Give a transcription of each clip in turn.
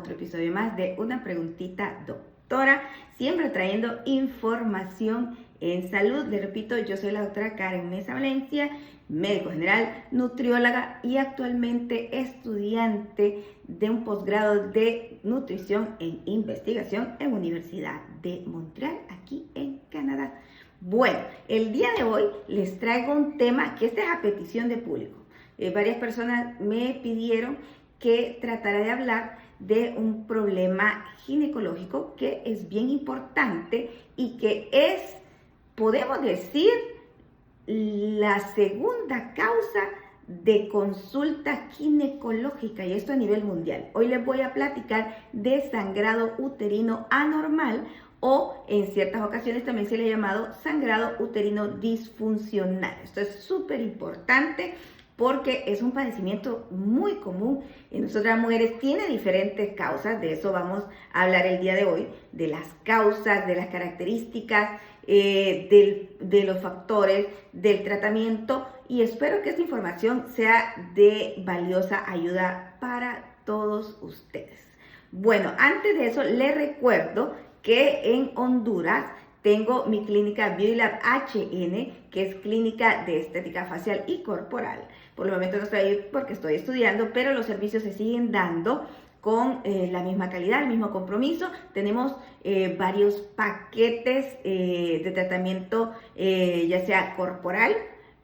otro episodio más de Una Preguntita Doctora, siempre trayendo información en salud. Les repito, yo soy la doctora Karen Mesa Valencia, médico general, nutrióloga y actualmente estudiante de un posgrado de nutrición en investigación en Universidad de Montreal, aquí en Canadá. Bueno, el día de hoy les traigo un tema que es a petición de público. Varias personas me pidieron que tratara de hablar de un problema ginecológico que es bien importante y que es, podemos decir, la segunda causa de consulta ginecológica, y esto a nivel mundial. Hoy les voy a platicar de sangrado uterino anormal, o en ciertas ocasiones también se le ha llamado sangrado uterino disfuncional. Esto es súper importante porque es un padecimiento muy común en nosotras mujeres, tiene diferentes causas, de eso vamos a hablar el día de hoy, de las causas, de las características, de los factores, del tratamiento, y espero que esta información sea de valiosa ayuda para todos ustedes. Bueno, antes de eso les recuerdo que en Honduras tengo mi clínica Beautylab HN, que es clínica de estética facial y corporal. Por el momento no estoy ahí porque estoy estudiando, pero los servicios se siguen dando con la misma calidad, el mismo compromiso. Tenemos varios paquetes de tratamiento, ya sea corporal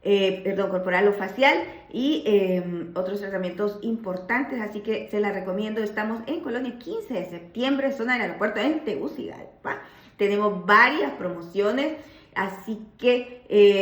o facial, y otros tratamientos importantes, así que se la recomiendo. Estamos en Colonia 15 de septiembre, zona del aeropuerto en Tegucigalpa. Tenemos varias promociones, así que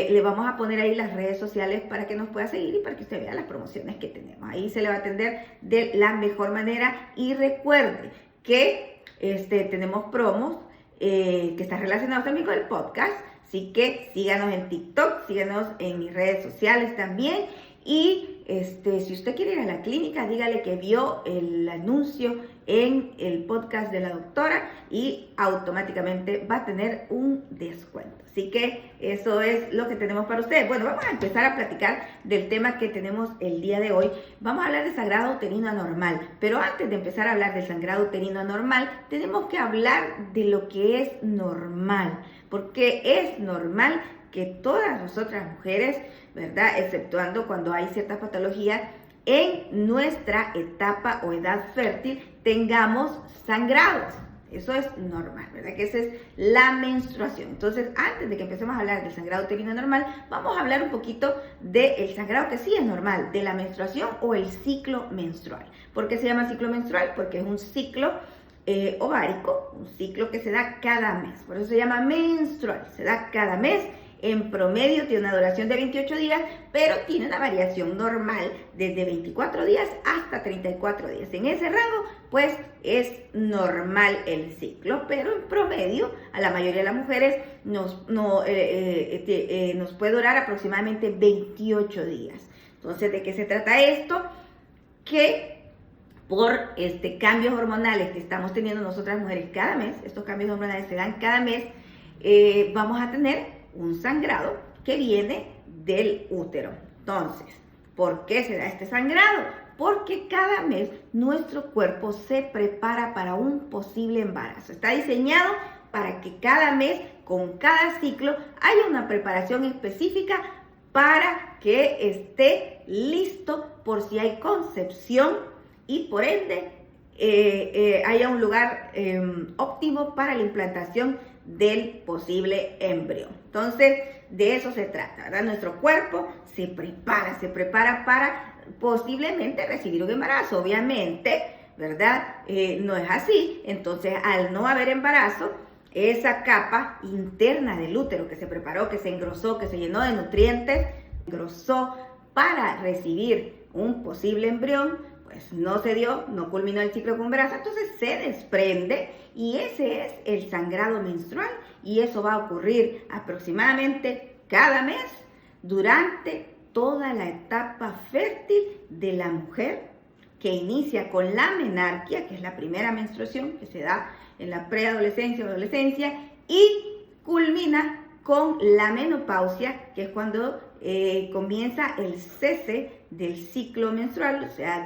le vamos a poner ahí las redes sociales para que nos pueda seguir y para que usted vea las promociones que tenemos. Ahí se le va a atender de la mejor manera, y recuerde que tenemos promos que están relacionados también con el podcast. Así que síganos en TikTok, síganos en mis redes sociales también. Y si usted quiere ir a la clínica, dígale que vio el anuncio en el podcast de la doctora y automáticamente va a tener un descuento. Así que eso es lo que tenemos para ustedes. Bueno, vamos a empezar a platicar del tema que tenemos el día de hoy. Vamos a hablar de sangrado uterino anormal. Pero antes de empezar a hablar del sangrado uterino anormal, tenemos que hablar de lo que es normal. Porque es normal que todas nosotras mujeres, ¿verdad?, exceptuando cuando hay ciertas patologías, en nuestra etapa o edad fértil tengamos sangrados. Eso es normal, ¿verdad? Que esa es la menstruación. Entonces, antes de que empecemos a hablar del sangrado uterino normal, vamos a hablar un poquito del sangrado que sí es normal, de la menstruación o el ciclo menstrual. ¿Por qué se llama ciclo menstrual? Porque es un ciclo ovárico, un ciclo que se da cada mes. Por eso se llama menstrual, se da cada mes. En promedio tiene una duración de 28 días, pero tiene una variación normal desde 24 días hasta 34 días. En ese rango, pues, es normal el ciclo, pero en promedio, a la mayoría de las mujeres nos puede durar aproximadamente 28 días. Entonces, ¿de qué se trata esto? Que por cambios hormonales que estamos teniendo nosotras mujeres cada mes, estos cambios hormonales se dan cada mes, vamos a tener un sangrado que viene del útero. Entonces, ¿por qué se da este sangrado? Porque cada mes nuestro cuerpo se prepara para un posible embarazo. Está diseñado para que cada mes, con cada ciclo, haya una preparación específica para que esté listo por si hay concepción y por ende haya un lugar óptimo para la implantación del posible embrión. Entonces, de eso se trata, ¿verdad? Nuestro cuerpo se prepara para posiblemente recibir un embarazo. Obviamente, ¿verdad? No es así. Entonces, al no haber embarazo, esa capa interna del útero que se preparó, que se engrosó, que se llenó de nutrientes, engrosó para recibir un posible embrión, pues no se dio, no culminó el ciclo con embarazo, entonces se desprende, y ese es el sangrado menstrual, y eso va a ocurrir aproximadamente cada mes durante toda la etapa fértil de la mujer, que inicia con la menarquia, que es la primera menstruación que se da en la preadolescencia o adolescencia, y culmina con la menopausia, que es cuando comienza el cese del ciclo menstrual, o sea,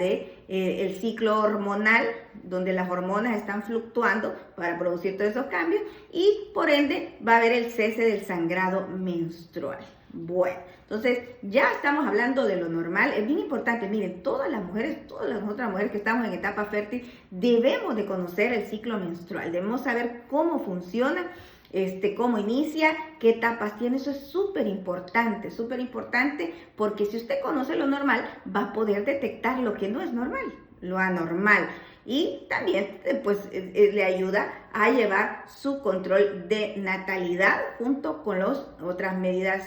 el ciclo hormonal, donde las hormonas están fluctuando para producir todos esos cambios, y por ende va a haber el cese del sangrado menstrual. Bueno, entonces ya estamos hablando de lo normal. Es bien importante, miren, todas las otras mujeres que estamos en etapa fértil, debemos de conocer el ciclo menstrual, debemos saber cómo funciona, cómo inicia, qué etapas tiene. Eso es súper importante, porque si usted conoce lo normal, va a poder detectar lo que no es normal, lo anormal. Y también pues le ayuda a llevar su control de natalidad junto con las otras medidas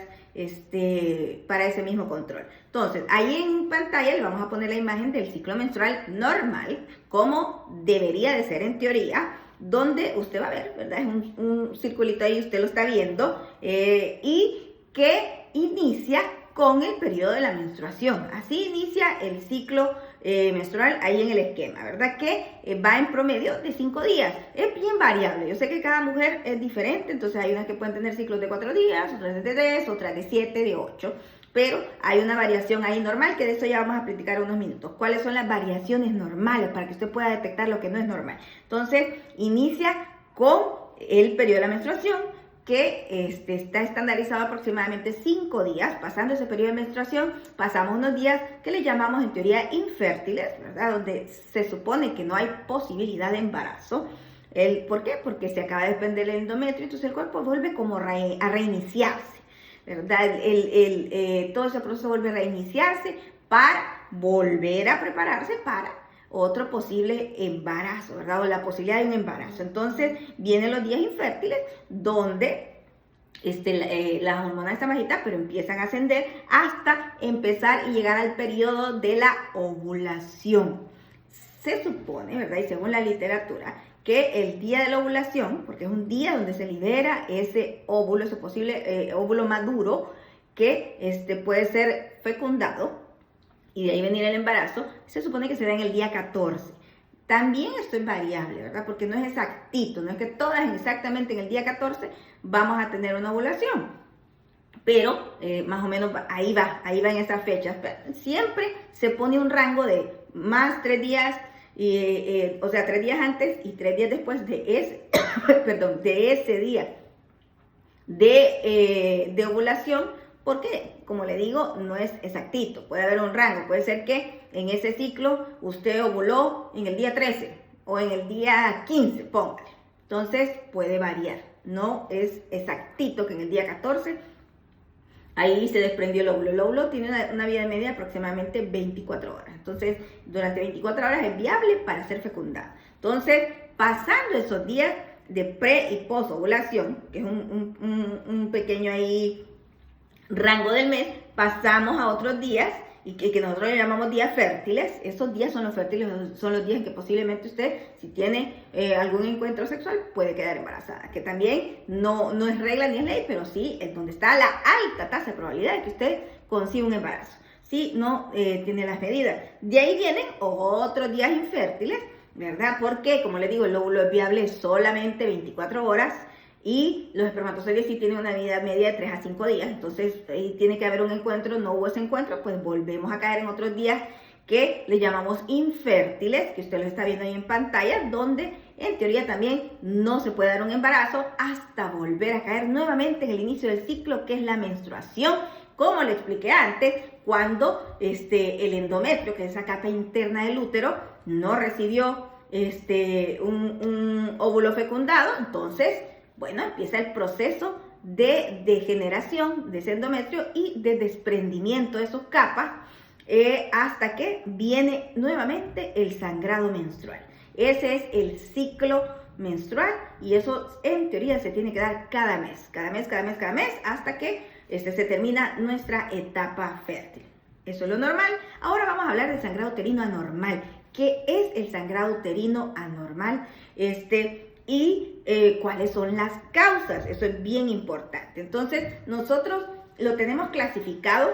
para ese mismo control. Entonces, ahí en pantalla le vamos a poner la imagen del ciclo menstrual normal, como debería de ser en teoría, donde usted va a ver, ¿verdad? Es un circulito ahí, usted lo está viendo, y que inicia con el periodo de la menstruación. Así inicia el ciclo menstrual ahí en el esquema, ¿verdad? Que va en promedio de 5 días. Es bien variable. Yo sé que cada mujer es diferente, entonces hay unas que pueden tener ciclos de 4 días, otras de 3, otras de 7, de 8. Pero hay una variación ahí normal, que de eso ya vamos a platicar unos minutos. ¿Cuáles son las variaciones normales para que usted pueda detectar lo que no es normal? Entonces, inicia con el periodo de la menstruación, que está estandarizado aproximadamente 5 días. Pasando ese periodo de menstruación, pasamos unos días que le llamamos en teoría infértiles, ¿verdad? Donde se supone que no hay posibilidad de embarazo. ¿Por qué? Porque se acaba de desprender el endometrio, entonces el cuerpo vuelve como a reiniciarse, ¿verdad? Todo ese proceso vuelve a reiniciarse para volver a prepararse para otro posible embarazo, ¿verdad? O la posibilidad de un embarazo. Entonces vienen los días infértiles, donde las hormonas están bajitas, pero empiezan a ascender hasta empezar y llegar al periodo de la ovulación. Se supone, ¿verdad? Y según la literatura, que el día de la ovulación, porque es un día donde se libera ese óvulo, ese posible óvulo maduro, que puede ser fecundado, y de ahí venir el embarazo, se supone que se da en el día 14. También esto es variable, ¿verdad? Porque no es exactito, no es que todas exactamente en el día 14 vamos a tener una ovulación. Pero más o menos ahí va en esas fechas. Pero siempre se pone un rango de más 3 días, o sea, 3 días antes y 3 días después de ese, perdón, de ese día de ovulación, porque, como le digo, no es exactito, puede haber un rango, puede ser que en ese ciclo usted ovuló en el día 13 o en el día 15, póngale. Entonces puede variar, no es exactito que en el día 14 ahí se desprendió el óvulo. El óvulo tiene una vida media de aproximadamente 24 horas, entonces durante 24 horas es viable para ser fecundado. Entonces, pasando esos días de pre y post ovulación, que es un pequeño ahí rango del mes, pasamos a otros días y que nosotros le llamamos días fértiles. Esos días son los fértiles, son los días en que posiblemente usted, si tiene algún encuentro sexual, puede quedar embarazada, que también no es regla ni es ley, pero sí es donde está la alta tasa de probabilidad de que usted consiga un embarazo, si no tiene las medidas. De ahí vienen otros días infértiles, ¿verdad? Porque, como les digo, el óvulo es viable solamente 24 horas, y los espermatozoides sí tienen una vida media de 3 a 5 días, entonces ahí tiene que haber un encuentro. No hubo ese encuentro, pues volvemos a caer en otros días que le llamamos infértiles, que usted lo está viendo ahí en pantalla, donde en teoría también no se puede dar un embarazo hasta volver a caer nuevamente en el inicio del ciclo, que es la menstruación, como le expliqué antes, cuando el endometrio, que es esa capa interna del útero, no recibió un óvulo fecundado. Entonces, bueno, empieza el proceso de degeneración de ese endometrio y de desprendimiento de sus capas, hasta que viene nuevamente el sangrado menstrual. Ese es el ciclo menstrual, y eso en teoría se tiene que dar cada mes, hasta que se termina nuestra etapa fértil. Eso es lo normal. Ahora vamos a hablar del sangrado uterino anormal. ¿Qué es el sangrado uterino anormal? Y cuáles son las causas. Eso es bien importante. Entonces, nosotros lo tenemos clasificado,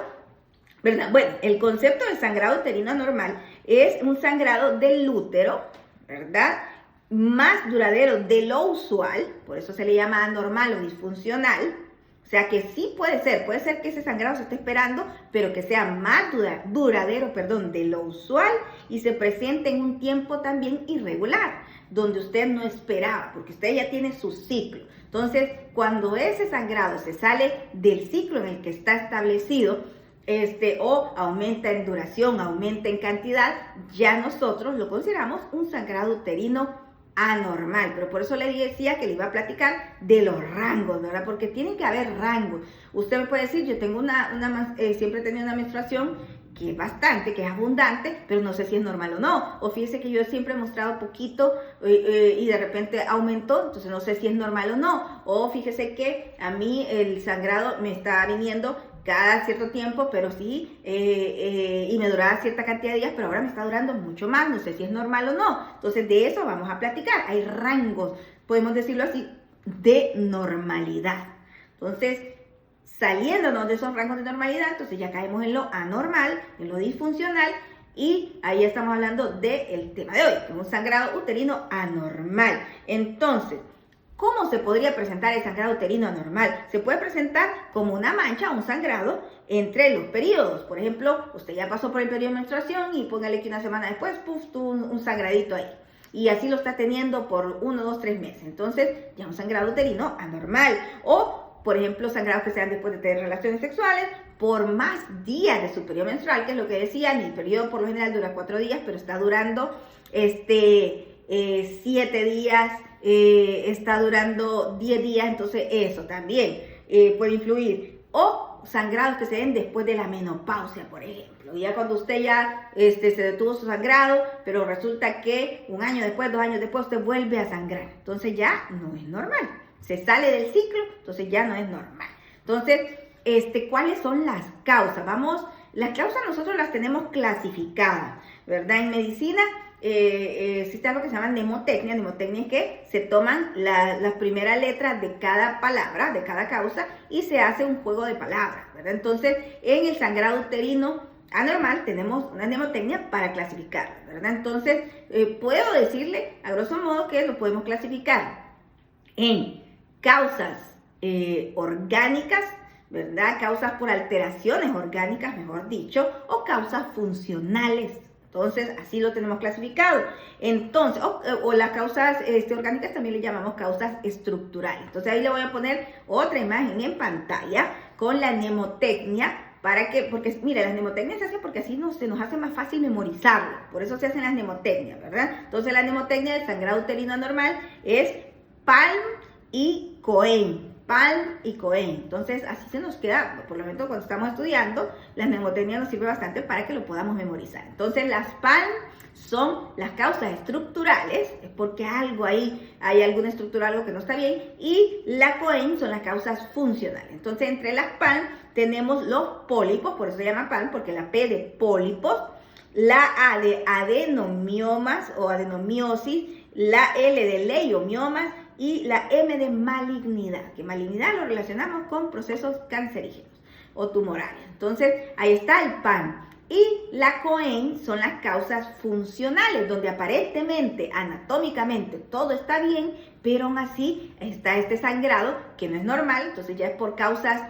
¿verdad? Bueno, el concepto de sangrado uterino anormal es un sangrado del útero, ¿verdad?, más duradero de lo usual, por eso se le llama anormal o disfuncional. O sea que sí puede ser que ese sangrado se esté esperando, pero que sea más duradero, de lo usual y se presente en un tiempo también irregular, donde usted no esperaba, porque usted ya tiene su ciclo. Entonces, cuando ese sangrado se sale del ciclo en el que está establecido, o aumenta en duración, aumenta en cantidad, ya nosotros lo consideramos un sangrado uterino anormal. Pero por eso le decía que le iba a platicar de los rangos, ¿verdad? Porque tiene que haber rangos. Usted me puede decir, yo tengo siempre he tenido una menstruación que es bastante, que es abundante, pero no sé si es normal o no. O fíjese que yo siempre he mostrado poquito y de repente aumentó, entonces no sé si es normal o no. O fíjese que a mí el sangrado me está viniendo cada cierto tiempo, pero sí, y me duraba cierta cantidad de días, pero ahora me está durando mucho más, no sé si es normal o no. Entonces de eso vamos a platicar. Hay rangos, podemos decirlo así, de normalidad. Entonces, saliéndonos de esos rangos de normalidad, entonces ya caemos en lo anormal, en lo disfuncional, y ahí estamos hablando del tema de hoy, un sangrado uterino anormal. Entonces, ¿cómo se podría presentar el sangrado uterino anormal? Se puede presentar como una mancha, un sangrado entre los periodos. Por ejemplo, usted ya pasó por el periodo de menstruación y póngale que una semana después, tuvo un sangradito ahí. Y así lo está teniendo por 1, 2, 3 meses. Entonces, ya un sangrado uterino anormal. O, por ejemplo, sangrados que sean después de tener relaciones sexuales por más días de su periodo menstrual, que es lo que decía, mi periodo por lo general dura 4 días, pero está durando 7 días, está durando 10 días, entonces eso también puede influir. O sangrados que se den después de la menopausia, por ejemplo. Ya cuando usted ya se detuvo su sangrado, pero resulta que 1 año después, 2 años después, usted vuelve a sangrar. Entonces ya no es normal. Se sale del ciclo, entonces ya no es normal. Entonces, ¿cuáles son las causas? Las causas nosotros las tenemos clasificadas, ¿verdad? En medicina existe algo que se llama mnemotecnia. Mnemotecnia es que se toman las primeras letras de cada palabra, de cada causa, y se hace un juego de palabras, ¿verdad? Entonces, en el sangrado uterino anormal tenemos una mnemotecnia para clasificarlo, ¿verdad? Entonces, puedo decirle, a grosso modo, que lo podemos clasificar en causas orgánicas, ¿verdad? Causas por alteraciones orgánicas, mejor dicho, o causas funcionales. Entonces, así lo tenemos clasificado. Entonces, o las causas orgánicas también le llamamos causas estructurales. Entonces, ahí le voy a poner otra imagen en pantalla con la mnemotecnia porque mira, las mnemotecnias se hacen porque así se nos hace más fácil memorizarlo. Por eso se hacen las mnemotecnias, ¿verdad? Entonces, la mnemotecnia del sangrado uterino anormal es Palm y Cohen. Palm y Cohen. Entonces, así se nos queda, por lo menos cuando estamos estudiando, la mnemotecnia nos sirve bastante para que lo podamos memorizar. Entonces, las Palm son las causas estructurales, es porque algo ahí, hay alguna estructura, algo que no está bien, y la Cohen son las causas funcionales. Entonces, entre las Palm tenemos los pólipos, por eso se llama Palm, porque la P de pólipos, la A de adenomiomas o adenomiosis, la L de leiomiomas, y la M de malignidad, que malignidad lo relacionamos con procesos cancerígenos o tumorales. Entonces, ahí está el PAN. Y la Cohen son las causas funcionales, donde aparentemente, anatómicamente, todo está bien, pero aún así está este sangrado que no es normal, entonces ya es por causas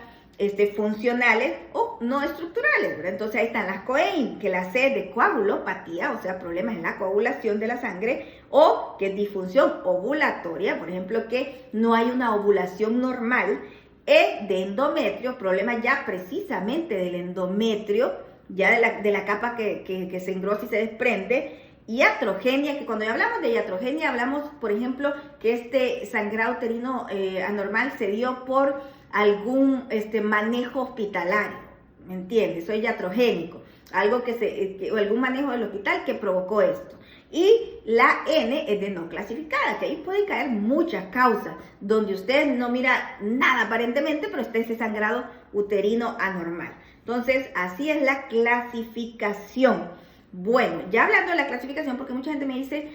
funcionales o no estructurales, ¿verdad? Entonces ahí están las Cohen, que la C es de coagulopatía, o sea, problemas en la coagulación de la sangre, o que es disfunción ovulatoria, por ejemplo, que no hay una ovulación normal, E de endometrio, problemas ya precisamente del endometrio, ya de la capa que se engrosa y se desprende, y iatrogenia, que cuando hablamos de iatrogenia hablamos, por ejemplo, que este sangrado uterino anormal se dio por algún manejo hospitalario, ¿me entiendes? Soy iatrogénico, algo o algún manejo del hospital que provocó esto. Y la N es de no clasificada, que ahí pueden caer muchas causas, donde usted no mira nada aparentemente, pero está ese sangrado uterino anormal. Entonces, así es la clasificación. Bueno, ya hablando de la clasificación, porque mucha gente me dice,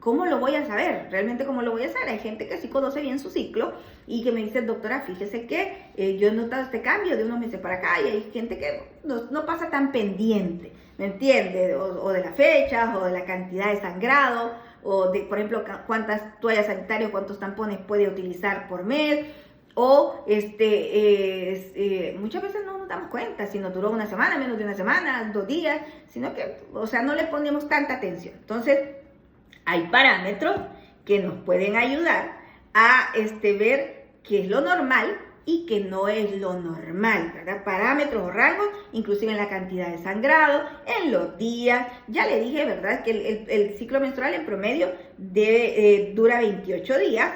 ¿cómo lo voy a saber? Realmente, ¿cómo lo voy a saber? Hay gente que sí conoce bien su ciclo y que me dice, doctora, fíjese que yo he notado este cambio de unos meses para acá, y hay gente que no pasa tan pendiente, ¿me entiende? O de las fechas, o de la cantidad de sangrado, o de, por ejemplo, cuántas toallas sanitarias, cuántos tampones puede utilizar por mes, o muchas veces no nos damos cuenta si nos duró una semana, menos de una semana, 2 días, sino que, o sea, no le ponemos tanta atención. Entonces, hay parámetros que nos pueden ayudar a ver qué es lo normal y que no es lo normal, ¿verdad? Parámetros o rangos, inclusive en la cantidad de sangrado, en los días. Ya le dije, ¿verdad?, que el ciclo menstrual en promedio dura 28 días,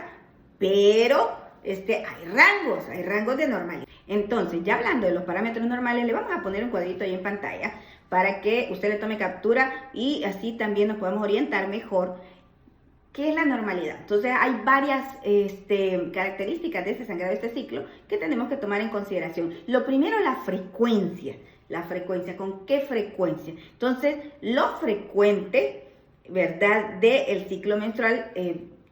pero hay rangos de normalidad. Entonces, ya hablando de los parámetros normales, le vamos a poner un cuadrito ahí en pantalla para que usted le tome captura y así también nos podemos orientar mejor. ¿Qué es la normalidad? Entonces hay varias características de este sangrado, de este ciclo, que tenemos que tomar en consideración. Lo primero es la frecuencia. La frecuencia, ¿con qué frecuencia? Entonces, lo frecuente, ¿verdad?, del ciclo menstrual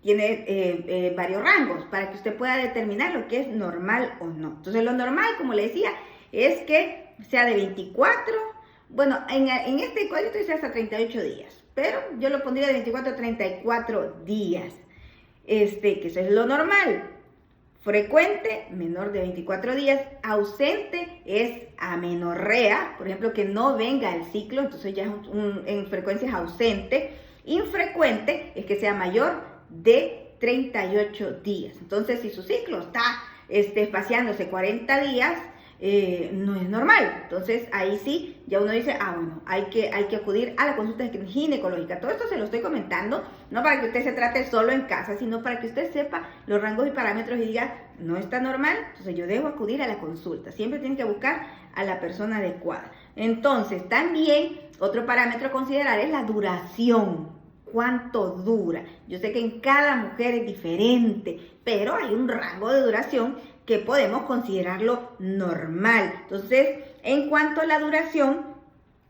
tiene varios rangos para que usted pueda determinar lo que es normal o no. Entonces, lo normal, como le decía, es que sea de 24, bueno, en este cuadrito dice hasta 38 días. Pero yo lo pondría de 24 a 34 días, que eso es lo normal. Frecuente, menor de 24 días. Ausente es amenorrea, por ejemplo, que no venga el ciclo, entonces ya es en frecuencia es ausente. Infrecuente es que sea mayor de 38 días. Entonces, si su ciclo está espaciándose 40 días, no es normal. Entonces ahí sí ya uno dice, bueno, hay que acudir a la consulta ginecológica. Todo esto se lo estoy comentando no para que usted se trate solo en casa, sino para que usted sepa los rangos y parámetros y diga, no está normal, entonces yo debo acudir a la consulta. Siempre tienen que buscar a la persona adecuada. Entonces también otro parámetro a considerar es la duración. ¿Cuánto dura? Yo sé que en cada mujer es diferente, pero hay un rango de duración que podemos considerarlo normal. Entonces, en cuanto a la duración,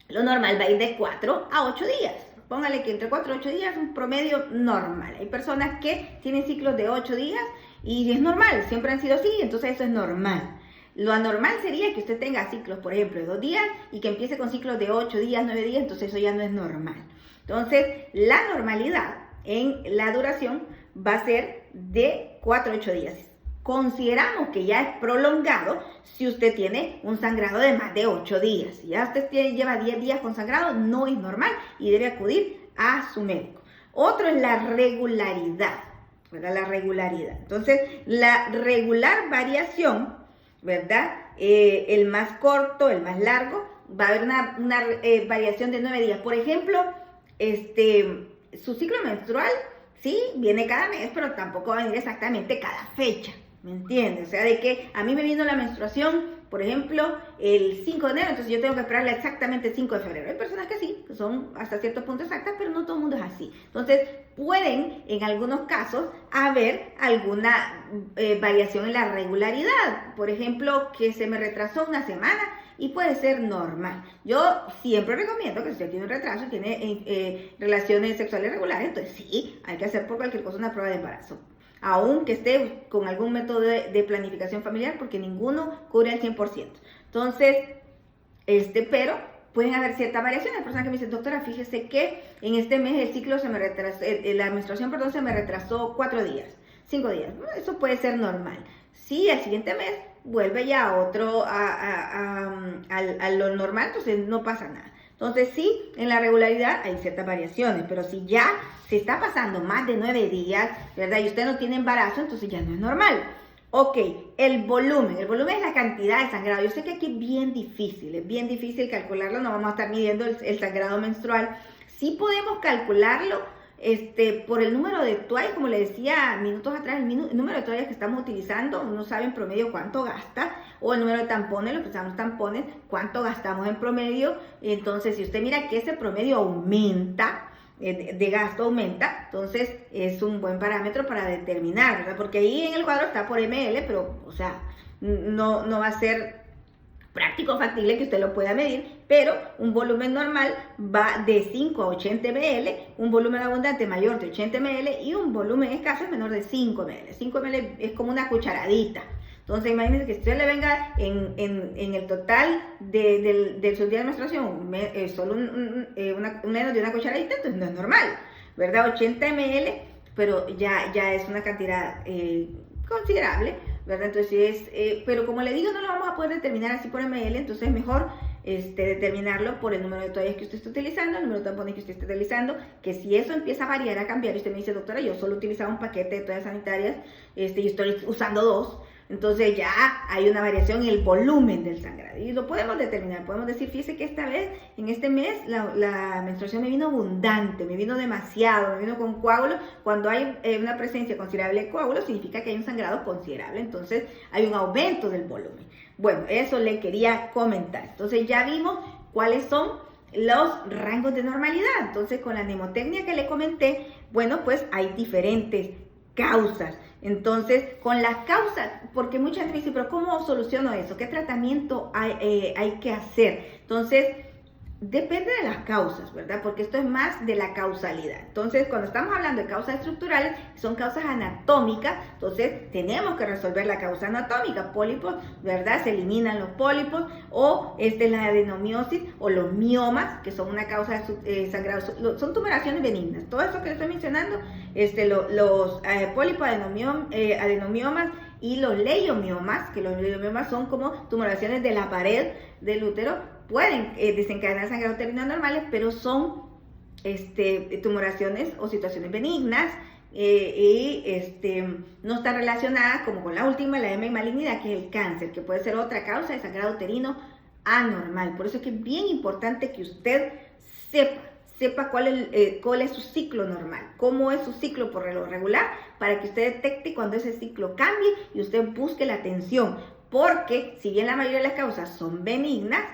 lo normal va a ir de 4 a 8 días. Póngale que entre 4 y 8 días es un promedio normal. Hay personas que tienen ciclos de 8 días y es normal, siempre han sido así, entonces eso es normal. Lo anormal sería que usted tenga ciclos, por ejemplo, de 2 días y que empiece con ciclos de 8 días, 9 días, entonces eso ya no es normal. Entonces, la normalidad en la duración va a ser de 4 a 8 días. Consideramos que ya es prolongado si usted tiene un sangrado de más de 8 días. Si ya usted lleva 10 días con sangrado, no es normal y debe acudir a su médico. Otro es la regularidad, ¿verdad? La regularidad. Entonces, la regular variación, ¿verdad? El más corto, el más largo, va a haber una variación de 9 días. Por ejemplo, su ciclo menstrual, sí, viene cada mes, pero tampoco va a venir exactamente cada fecha. ¿Me entiendes? O sea, de que a mí me vino la menstruación, por ejemplo, el 5 de enero, entonces yo tengo que esperarla exactamente el 5 de febrero. Hay personas que sí, que son hasta cierto punto exactas, pero no todo el mundo es así. Entonces, pueden, en algunos casos, haber alguna variación en la regularidad. Por ejemplo, que se me retrasó una semana y puede ser normal. Yo siempre recomiendo que si usted tiene un retraso y tiene relaciones sexuales regulares, entonces sí, hay que hacer por cualquier cosa una prueba de embarazo. Aunque esté con algún método de planificación familiar, porque ninguno cubre al 100%. Entonces, pero pueden haber ciertas variaciones. Hay personas que me dicen, doctora, fíjese que en este mes el ciclo se me retrasó, la menstruación, perdón, se me retrasó 4 días, 5 días. Bueno, eso puede ser normal. Si al siguiente mes vuelve ya a lo normal, entonces no pasa nada. Entonces sí, en la regularidad hay ciertas variaciones, pero si ya se está pasando más de 9 días, ¿verdad? Y usted no tiene embarazo, entonces ya no es normal. Ok, el volumen es la cantidad de sangrado. Yo sé que aquí es bien difícil calcularlo, no vamos a estar midiendo el sangrado menstrual. Sí podemos calcularlo por el número de toallas, como le decía minutos atrás, el número de toallas que estamos utilizando, uno sabe en promedio cuánto gasta, o el número de tampones, lo que usamos tampones, cuánto gastamos en promedio. Entonces, si usted mira que ese promedio aumenta, de gasto aumenta, entonces es un buen parámetro para determinar, ¿verdad? Porque ahí en el cuadro está por ml, pero, o sea, no va a ser práctico o factible que usted lo pueda medir, pero un volumen normal va de 5 a 80 ml, un volumen abundante mayor de 80 ml y un volumen escaso es menor de 5 ml. 5 ml es como una cucharadita. Entonces, imagínense que si usted le venga en el total de su día de menstruación solo menos de una cucharadita, entonces no es normal, ¿verdad? 80 ml, pero ya es una cantidad considerable, ¿verdad? Entonces, pero como le digo, no lo vamos a poder determinar así por ml, entonces es mejor determinarlo por el número de toallas que usted está utilizando, el número de tampones que usted está utilizando, que si eso empieza a variar, a cambiar, y usted me dice, doctora, yo solo utilizaba un paquete de toallas sanitarias, y estoy usando 2, entonces ya hay una variación en el volumen del sangrado y lo podemos determinar. Podemos decir, fíjese que esta vez, en este mes, la menstruación me vino abundante, me vino demasiado, me vino con coágulos. Cuando hay una presencia considerable de coágulos, significa que hay un sangrado considerable, entonces hay un aumento del volumen. Bueno, eso le quería comentar. Entonces ya vimos cuáles son los rangos de normalidad. Entonces con la mnemotecnia que le comenté, bueno, pues hay diferentes causas. Entonces, con las causas, porque mucha gente dice, pero ¿cómo soluciono eso? ¿Qué tratamiento hay que hacer? Entonces, depende de las causas, ¿verdad? Porque esto es más de la causalidad. Entonces, cuando estamos hablando de causas estructurales, son causas anatómicas, entonces tenemos que resolver la causa anatómica. Pólipos, ¿verdad? Se eliminan los pólipos, o la adenomiosis o los miomas, que son una causa de sangrado, son tumoraciones benignas. Todo eso que les estoy mencionando, los pólipos, adenomiomas y los leiomiomas, que los leiomiomas son como tumoraciones de la pared del útero, pueden desencadenar sangrado uterino anormales, pero son tumoraciones o situaciones benignas no están relacionadas como con la última, la M malignidad, que es el cáncer, que puede ser otra causa de sangrado uterino anormal. Por eso es que es bien importante que usted sepa cuál es su ciclo normal, cómo es su ciclo por lo regular, para que usted detecte cuando ese ciclo cambie y usted busque la atención, porque si bien la mayoría de las causas son benignas,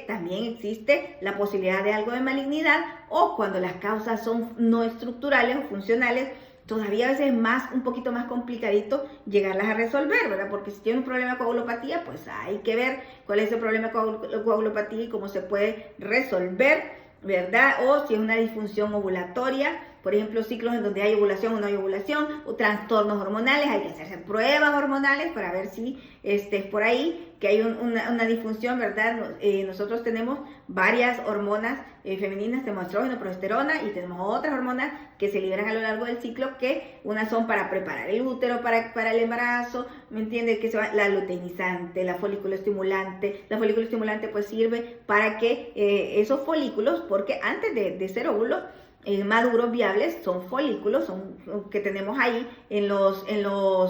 también existe la posibilidad de algo de malignidad, o cuando las causas son no estructurales o funcionales, todavía a veces es un poquito más complicadito llegarlas a resolver, ¿verdad? Porque si tiene un problema de coagulopatía, pues hay que ver cuál es el problema de coagulopatía y cómo se puede resolver, ¿verdad? O si es una disfunción ovulatoria, por ejemplo, ciclos en donde hay ovulación o no hay ovulación, o trastornos hormonales, hay que hacerse pruebas hormonales para ver si es por ahí que hay una disfunción, ¿verdad? Nosotros tenemos varias hormonas femeninas, tenemos estrógeno, progesterona, y tenemos otras hormonas que se liberan a lo largo del ciclo, que unas son para preparar el útero para el embarazo, ¿me entiendes? Que la luteinizante, la folículo estimulante. La folículo estimulante pues sirve para que esos folículos, porque antes de ser óvulos, maduros viables, son folículos que tenemos ahí en los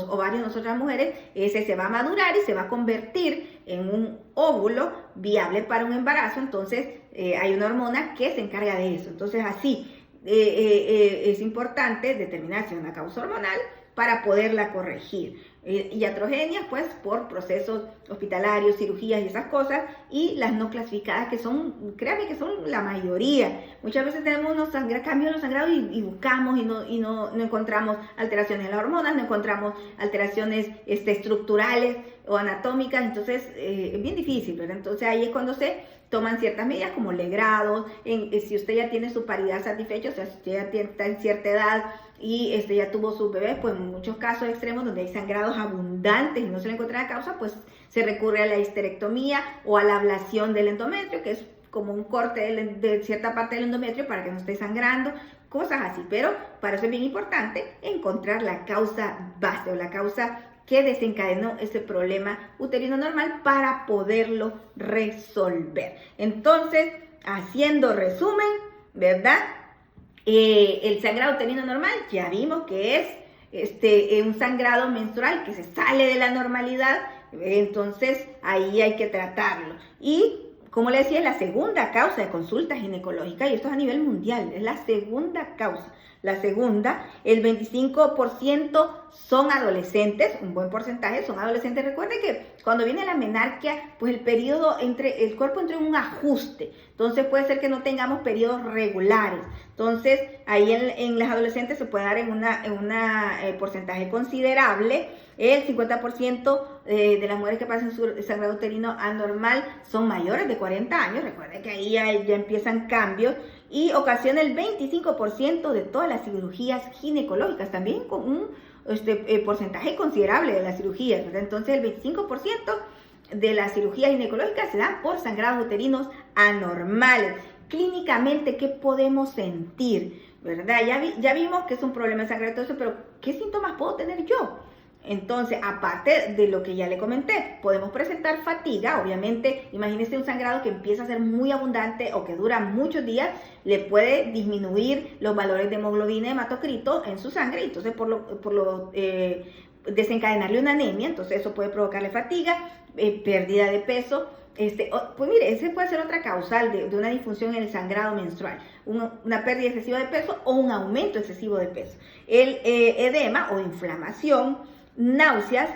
ovarios de nosotras mujeres. Ese se va a madurar y se va a convertir en un óvulo viable para un embarazo. Entonces hay una hormona que se encarga de eso. Entonces así es importante determinar si es una causa hormonal para poderla corregir. Iatrogenias, pues por procesos hospitalarios, cirugías y esas cosas, y las no clasificadas, que son, créanme que son la mayoría. Muchas veces tenemos unos cambios en los sangrados y buscamos y no encontramos alteraciones en las hormonas, no encontramos alteraciones estructurales o anatómicas, entonces es bien difícil, ¿verdad? Entonces ahí es cuando se toman ciertas medidas como legrados, si usted ya tiene su paridad satisfecha, o sea, si usted ya está en cierta edad y ya tuvo sus bebés, pues en muchos casos extremos donde hay sangrados abundantes y no se le encuentra la causa, pues se recurre a la histerectomía o a la ablación del endometrio, que es como un corte de cierta parte del endometrio para que no esté sangrando, cosas así. Pero para eso es bien importante encontrar la causa base o la causa que desencadenó ese problema uterino normal para poderlo resolver. Entonces, haciendo resumen, ¿verdad? El sangrado uterino normal ya vimos que es un sangrado menstrual que se sale de la normalidad, entonces ahí hay que tratarlo. Y como le decía, es la segunda causa de consulta ginecológica, y esto es a nivel mundial, es la segunda causa. La segunda, el 25% son adolescentes, un buen porcentaje son adolescentes. Recuerde que cuando viene la menarquia, pues el cuerpo entra en un ajuste. Entonces puede ser que no tengamos periodos regulares. Entonces ahí en las adolescentes se puede dar en un porcentaje considerable. El 50% de las mujeres que pasan su sangrado uterino anormal son mayores de 40 años. Recuerden que ahí ya empiezan cambios. Y ocasiona el 25% de todas las cirugías ginecológicas, también con un porcentaje considerable de las cirugías, ¿verdad? Entonces el 25% de las cirugías ginecológicas se dan por sangrados uterinos anormales. Clínicamente, ¿qué podemos sentir? ¿Verdad? Ya vimos que es un problema de sangrado, pero ¿qué síntomas puedo tener yo? Entonces, aparte de lo que ya le comenté, podemos presentar fatiga, obviamente, imagínense un sangrado que empieza a ser muy abundante o que dura muchos días, le puede disminuir los valores de hemoglobina y hematocrito en su sangre, entonces desencadenarle una anemia, entonces eso puede provocarle fatiga, pérdida de peso. Pues mire, ese puede ser otra causal de una disfunción en el sangrado menstrual, una pérdida excesiva de peso o un aumento excesivo de peso. El edema o inflamación, náuseas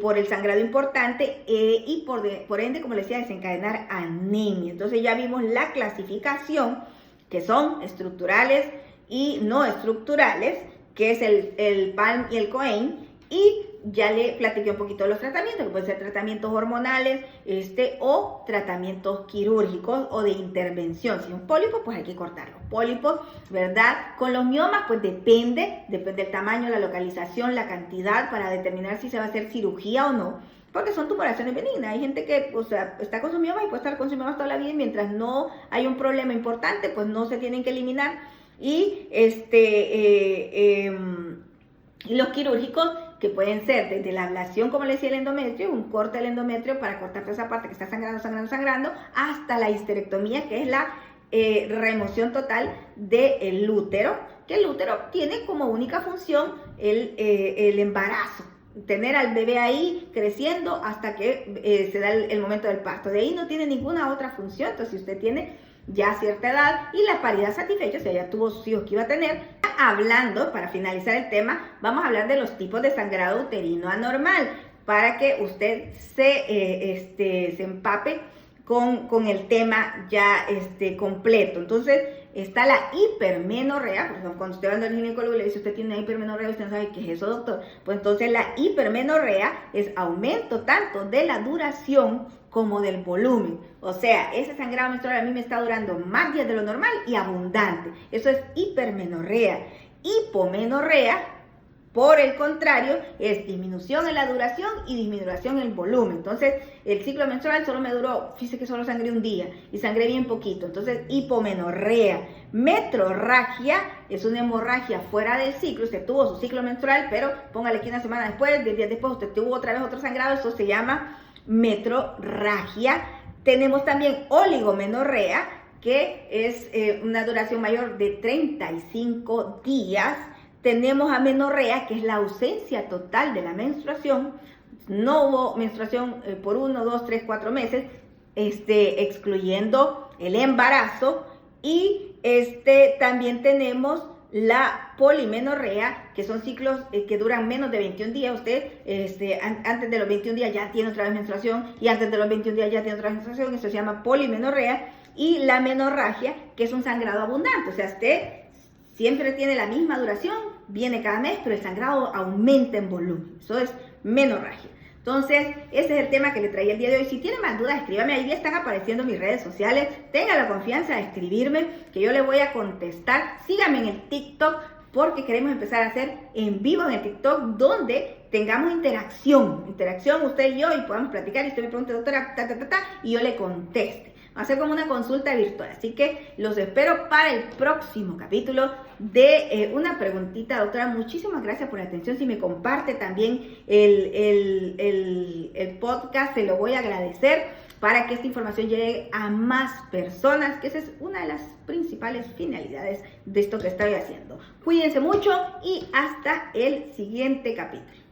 por el sangrado importante y por ende, como les decía, desencadenar anemia. Entonces ya vimos la clasificación, que son estructurales y no estructurales, que es el PALM y el COEIN, y ya le platiqué un poquito de los tratamientos, que pueden ser tratamientos hormonales o tratamientos quirúrgicos o de intervención. Si es un pólipo, pues hay que cortar los pólipos, ¿verdad? Con los miomas, pues depende del tamaño, la localización, la cantidad, para determinar si se va a hacer cirugía o no, porque son tumoraciones benignas. Hay gente que, está con sus miomas y puede estar con sus miomas toda la vida, y mientras no hay un problema importante, pues no se tienen que eliminar. Y los quirúrgicos, que pueden ser desde la ablación, como le decía, el endometrio, un corte del endometrio para cortar toda esa parte que está sangrando, hasta la histerectomía, que es la remoción total del útero, que el útero tiene como única función el embarazo, tener al bebé ahí creciendo hasta que se da el momento del parto. De ahí no tiene ninguna otra función. Entonces, si usted tiene ya cierta edad y la paridad satisfecha, o sea, ya tuvo sus hijos que iba a tener. Hablando, para finalizar el tema, vamos a hablar de los tipos de sangrado uterino anormal, para que usted se empape con el tema ya completo. Entonces, está la hipermenorrea. Por ejemplo, cuando usted va al ginecólogo y le dice, usted tiene hipermenorrea, usted no sabe qué es eso, doctor. Pues entonces la hipermenorrea es aumento tanto de la duración como del volumen. O sea, ese sangrado menstrual a mí me está durando más días de lo normal y abundante. Eso es hipermenorrea. Hipomenorrea, por el contrario, es disminución en la duración y disminución en el volumen. Entonces, el ciclo menstrual solo me duró, fíjese que solo sangré un día y sangré bien poquito. Entonces, hipomenorrea. Metrorragia es una hemorragia fuera del ciclo. Usted tuvo su ciclo menstrual, pero póngale que una semana después, 10 días después, usted tuvo otra vez otro sangrado. Eso se llama metrorragia. Tenemos también oligomenorrea, que es una duración mayor de 35 días. Tenemos amenorrea, que es la ausencia total de la menstruación. No hubo menstruación por 1, 2, 3, 4 meses, excluyendo el embarazo. Y también tenemos la polimenorrea, que son ciclos que duran menos de 21 días. Usted antes de los 21 días ya tiene otra vez menstruación, y antes de los 21 días ya tiene otra vez menstruación. Eso se llama polimenorrea. Y la menorragia, que es un sangrado abundante. O sea, usted siempre tiene la misma duración, viene cada mes, pero el sangrado aumenta en volumen. Eso es menorragia. Entonces, ese es el tema que le traía el día de hoy. Si tiene más dudas, escríbame. Ahí están apareciendo mis redes sociales. Tenga la confianza de escribirme, que yo le voy a contestar. Síganme en el TikTok, porque queremos empezar a hacer en vivo en el TikTok, donde tengamos interacción usted y yo, y podamos platicar. Y usted me pregunte, doctora, y yo le conteste. Va a ser como una consulta virtual. Así que los espero para el próximo capítulo de Una Preguntita, doctora. Muchísimas gracias por la atención. Si me comparte también el podcast, se lo voy a agradecer, para que esta información llegue a más personas, que esa es una de las principales finalidades de esto que estoy haciendo. Cuídense mucho y hasta el siguiente capítulo.